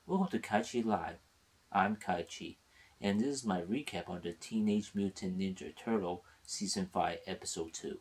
Welcome to KaiChi Live. I'm KaiChi, and this is my recap on the Teenage Mutant Ninja Turtle Season 5, Episode 2.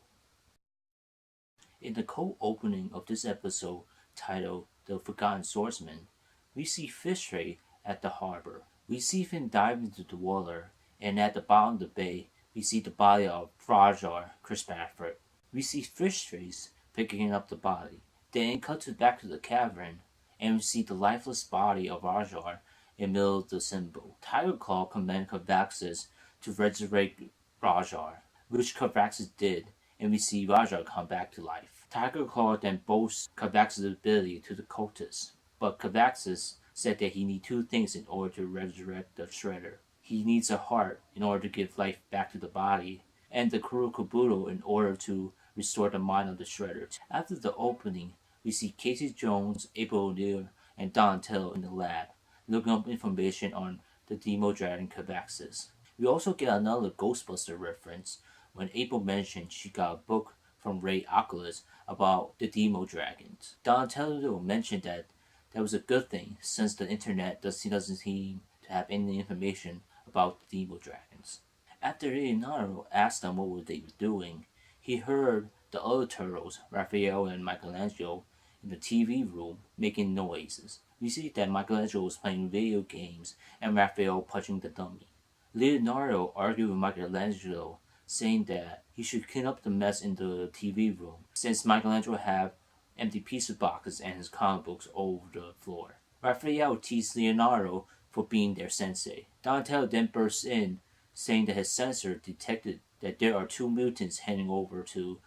In the cold opening of this episode, titled The Forgotten Swordsman, we see Fish Ray at the harbor. We see him dive into the water, and at the bottom of the bay, we see the body of Rajar Crispaford. We see Fish Rays picking up the body. Then it cuts back to the cavern, and we see the lifeless body of Rajar in the middle of the symbol. Tiger Claw commands Cavaxis to resurrect Rajar, which Cavaxis did, and we see Rajar come back to life. Tiger Claw then boasts Cavaxis' ability to the cultists, but Cavaxis said that he needs two things in order to resurrect the Shredder. He needs a heart in order to give life back to the body, and the Kuro Kabuto in order to restore the mind of the Shredder. After the opening, we see Casey Jones, April O'Neil, and Donatello in the lab, looking up information on the Demo Dragon Cavaxis. We also get another Ghostbuster reference when April mentioned she got a book from Ray Oculus about the Demo Dragons. Donatello mentioned that was a good thing since the internet doesn't seem to have any information about the Demo Dragons. After Leonardo asked them what they were doing, he heard the other turtles, Raphael and Michelangelo, in the TV room making noises. We see that Michelangelo was playing video games and Raphael punching the dummy. Leonardo argued with Michelangelo, saying that he should clean up the mess in the TV room, since Michelangelo had empty pizza boxes and his comic books all over the floor. Raphael teased Leonardo for being their sensei. Donatello then bursts in, saying that his sensor detected that there are two mutants heading over to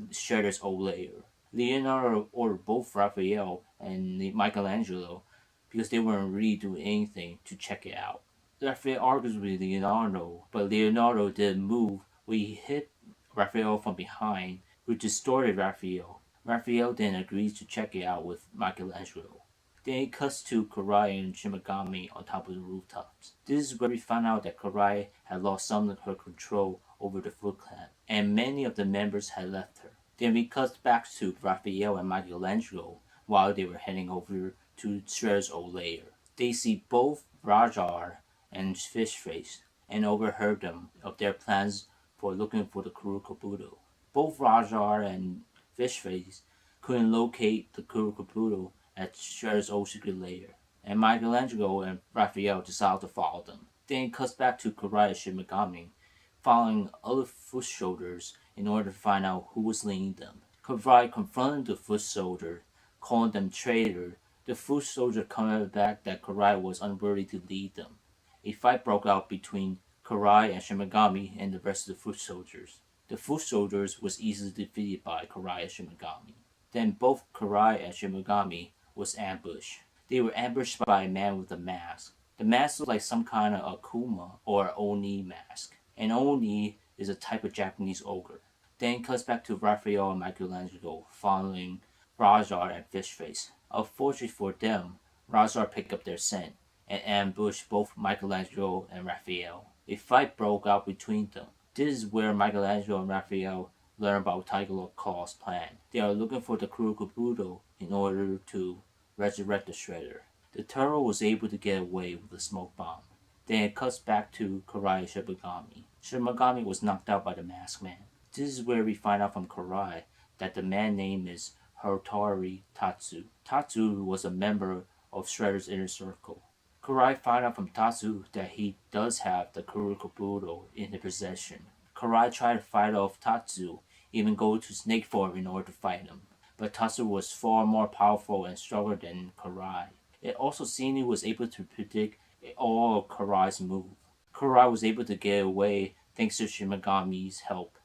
Shredder's old lair. Leonardo ordered both Raphael and Michelangelo because they weren't really doing anything to check it out. Raphael argues with Leonardo, but Leonardo didn't move when he hit Raphael from behind, which distorted Raphael. Raphael then agrees to check it out with Michelangelo. Then it cuts to Karai and Shinigami on top of the rooftops. This is where we find out that Karai had lost some of her control over the Foot Clan, and many of the members had left her. Then we cut back to Raphael and Michelangelo while they were heading over to Shredder's old lair. They see both Rajar and Fish Face and overheard them of their plans for looking for the Kuro Kabuto. Both Rajar and Fish Face couldn't locate the Kuro Kabuto at Shredder's old secret lair, and Michelangelo and Raphael decided to follow them. Then it cuts back to Karai and Shinigami, following other foot soldiers in order to find out who was leading them. Karai confronted the foot soldier, calling them traitor. The foot soldier commented back that Karai was unworthy to lead them. A fight broke out between Karai and Shinigami and the rest of the foot soldiers. The foot soldiers was easily defeated by Karai and Shinigami. Then both Karai and Shinigami was ambushed. They were ambushed by a man with a mask. The mask looked like some kind of Akuma or Oni mask. And Oni is a type of Japanese ogre. Then it cuts back to Raphael and Michelangelo following Rajar and Fishface. Unfortunately for them, Rajar picked up their scent and ambushed both Michelangelo and Raphael. A fight broke out between them. This is where Michelangelo and Raphael learn about Tiger Claw's plan. They are looking for the Kuro Kabuto in order to resurrect the Shredder. The turtle was able to get away with the smoke bomb. Then it cuts back to Karai and Shinigami. Shinigami was knocked out by the masked man. This is where we find out from Karai that the man's name is Hattori Tatsu. Tatsu was a member of Shredder's inner circle. Karai found out from Tatsu that he does have the Kuro Kabuto in his possession. Karai tried to fight off Tatsu, even go to snake form in order to fight him. But Tatsu was far more powerful and stronger than Karai. It also seemed he was able to predict all of Karai's moves. Karai was able to get away thanks to Shinigami's help.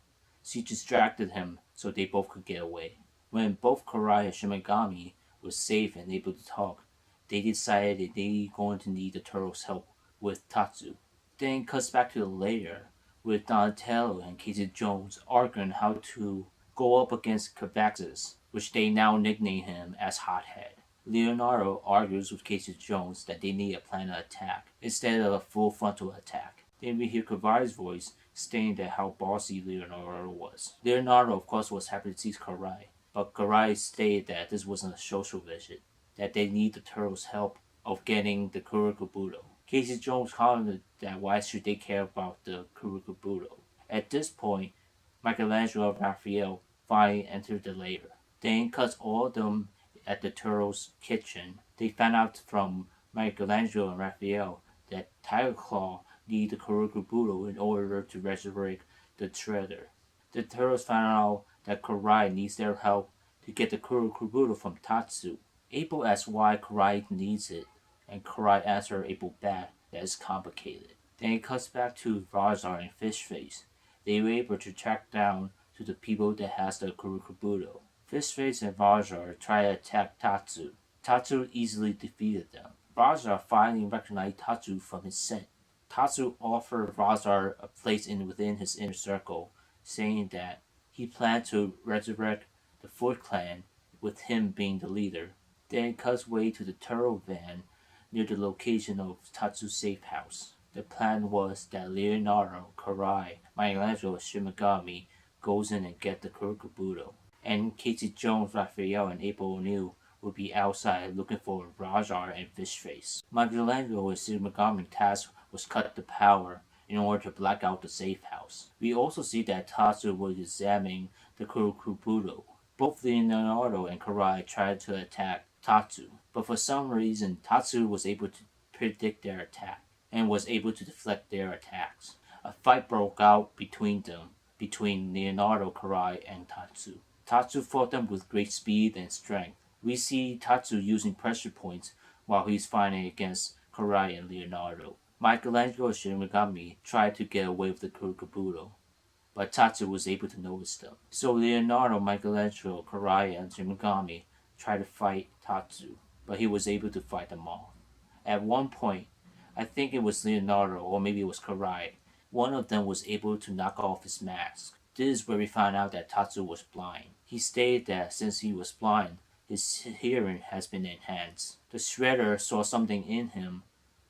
She distracted him so they both could get away. When both Karai and Shinigami were safe and able to talk, they decided that they were going to need the turtles' help with Tatsu. Then it cuts back to the lair with Donatello and Casey Jones arguing how to go up against Cavaxis, which they now nickname him as Hothead. Leonardo argues with Casey Jones that they need a planned attack instead of a full frontal attack. Then we hear Karai's voice stating that how bossy Leonardo was. Leonardo, of course, was happy to see Karai, but Karai stated that this wasn't a social visit, that they need the turtles' help of getting the Kuro Kabuto. Casey Jones commented that why should they care about the Kuro Kabuto. At this point, Michelangelo and Raphael finally enter the lair. Then cuts all of them at the Turtles' kitchen. They find out from Michelangelo and Raphael that Tiger Claw need the Kuro Kabuto in order to resurrect the Shredder. The Turtles find out that Karai needs their help to get the Kuro Kabuto from Tatsu. April asks why Karai needs it, and Karai answers April back that it's complicated. Then it cuts back to Razar and Fishface. They were able to track down to the people that has the Kuro Kabuto. Fishface and Razar try to attack Tatsu. Tatsu easily defeated them. Razar finally recognized Tatsu from his scent. Tatsu offered Razar a place within his inner circle, saying that he planned to resurrect the Foot Clan with him being the leader. Then it cuts way to the turtle van near the location of Tatsu's safe house. The plan was that Leonardo, Karai, Michelangelo, and Shinigami goes in and get the Kuro Kabuto, and Casey Jones, Raphael, and April O'Neil would be outside looking for Razar and Fishface. Michelangelo and Shinigami task was cut the power in order to black out the safe house. We also see that Tatsu was examining the Kuro Kabuto. Both Leonardo and Karai tried to attack Tatsu, but for some reason Tatsu was able to predict their attack and was able to deflect their attacks. A fight broke out between them, between Leonardo, Karai, and Tatsu. Tatsu fought them with great speed and strength. We see Tatsu using pressure points while he's fighting against Karai and Leonardo. Michelangelo and Shinigami tried to get away with the Kuro Kabuto, but Tatsu was able to notice them. So Leonardo, Michelangelo, Karai, and Shinigami tried to fight Tatsu, but he was able to fight them off. At one point, I think it was Leonardo or maybe it was Karai, one of them was able to knock off his mask. This is where we found out that Tatsu was blind. He stated that since he was blind, his hearing has been enhanced. The Shredder saw something in him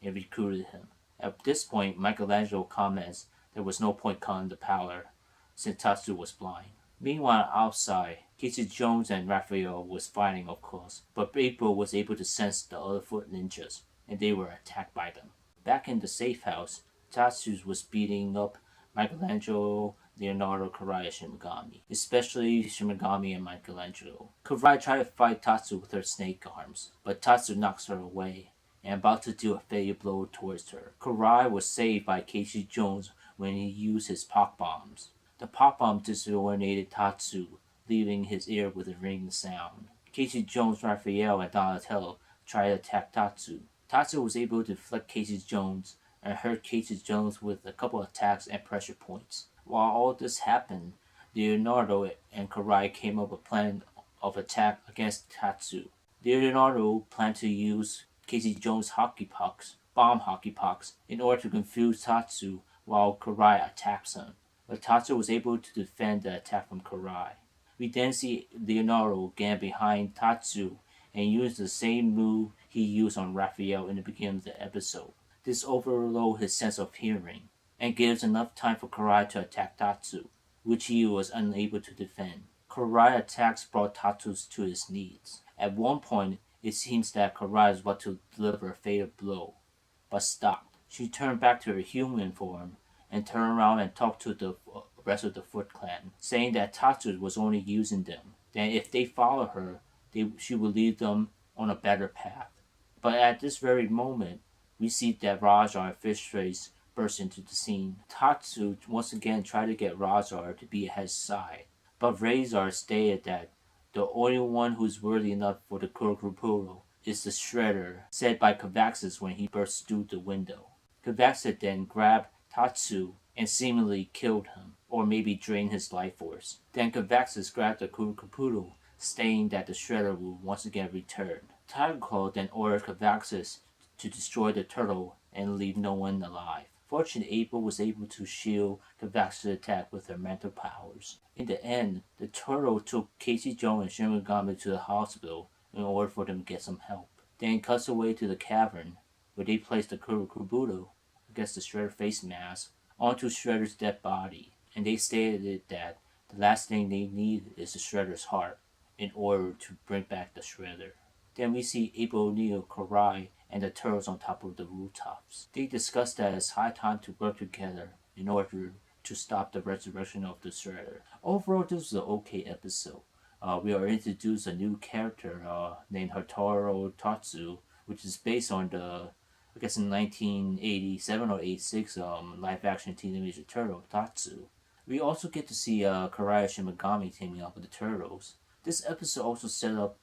and recruited him. At this point, Michelangelo comments there was no point calling the power since Tatsu was blind. Meanwhile, outside, Casey Jones and Raphael was fighting, of course, but April was able to sense the other foot ninjas, and they were attacked by them. Back in the safe house, Tatsu was beating up Michelangelo, Leonardo, Karai, and Shinigami, especially Shinigami and Michelangelo. Karai tried to fight Tatsu with her snake arms, but Tatsu knocks her away and about to do a fatal blow towards her. Karai was saved by Casey Jones when he used his pop bombs. The pop bomb disorientated Tatsu, leaving his ear with a ringing sound. Casey Jones, Raphael, and Donatello tried to attack Tatsu. Tatsu was able to deflect Casey Jones and hurt Casey Jones with a couple of attacks and pressure points. While all this happened, Leonardo and Karai came up with a plan of attack against Tatsu. Leonardo planned to use Casey Jones' hockey pucks, bomb hockey pucks, in order to confuse Tatsu while Karai attacks him. But Tatsu was able to defend the attack from Karai. We then see Leonardo again behind Tatsu and use the same move he used on Raphael in the beginning of the episode. This overloads his sense of hearing and gives enough time for Karai to attack Tatsu, which he was unable to defend. Karai attacks brought Tatsu to his knees. At one point, it seems that Karai is about to deliver a fatal blow, but stopped. She turned back to her human form and turned around and talked to the rest of the Foot Clan, saying that Tatsu was only using them, that if they follow her, she will lead them on a better path. But at this very moment, we see that Razar and Fishface burst into the scene. Tatsu once again tried to get Razar to be at his side, but Razar stated that the only one who's worthy enough for the Kuro Kabuto is the Shredder, said by Kavaxis when he burst through the window. Kavaxis then grabbed Tatsu and seemingly killed him, or maybe drained his life force. Then Kavaxis grabbed the Kuro Kabuto, stating that the Shredder will once again return. Tiger Claw then ordered Kavaxis to destroy the turtle and leave no one alive. Fortunately, April was able to shield Kavaxis' attack with her mental powers. In the end, the turtle took Casey Jones and Shinigami to the hospital in order for them to get some help. Then cuts away to the cavern, where they placed the Kuro Kabuto against the Shredder face mask onto Shredder's dead body, and they stated that the last thing they need is the Shredder's heart in order to bring back the Shredder. Then we see April O'Neil, Karai, and the turtles on top of the rooftops. They discuss that it's high time to work together in order to stop the resurrection of the Shredder. Overall, this was an okay episode. We are introduced a new character named Hattori Tatsu, which is based on the, I guess in 1987 or 86 live action Teenage Mutant Turtle Tatsu. We also get to see Karai and Shinigami teaming up with the Turtles. This episode also set up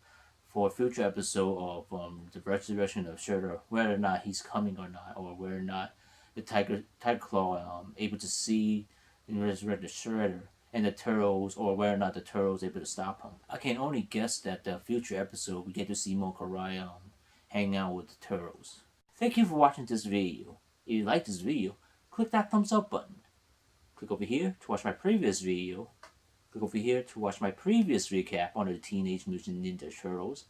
for a future episode of the resurrection of Shredder, whether or not he's coming or not, or whether or not the Tiger Claw able to see and resurrect the Shredder and the Turtles, or whether or not the Turtles able to stop him. I can only guess that the future episode we get to see more Karai hanging out with the Turtles. Thank you for watching this video. If you like this video, click that thumbs up button. Click over here to watch my previous video. Click over here to watch my previous recap on the Teenage Mutant Ninja Turtles.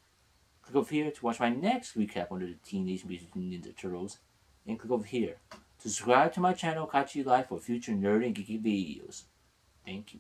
Click over here to watch my next recap on the Teenage Mutant Ninja Turtles. And click over here to subscribe to my channel KaiChi Life for future nerd and geeky videos. Thank you.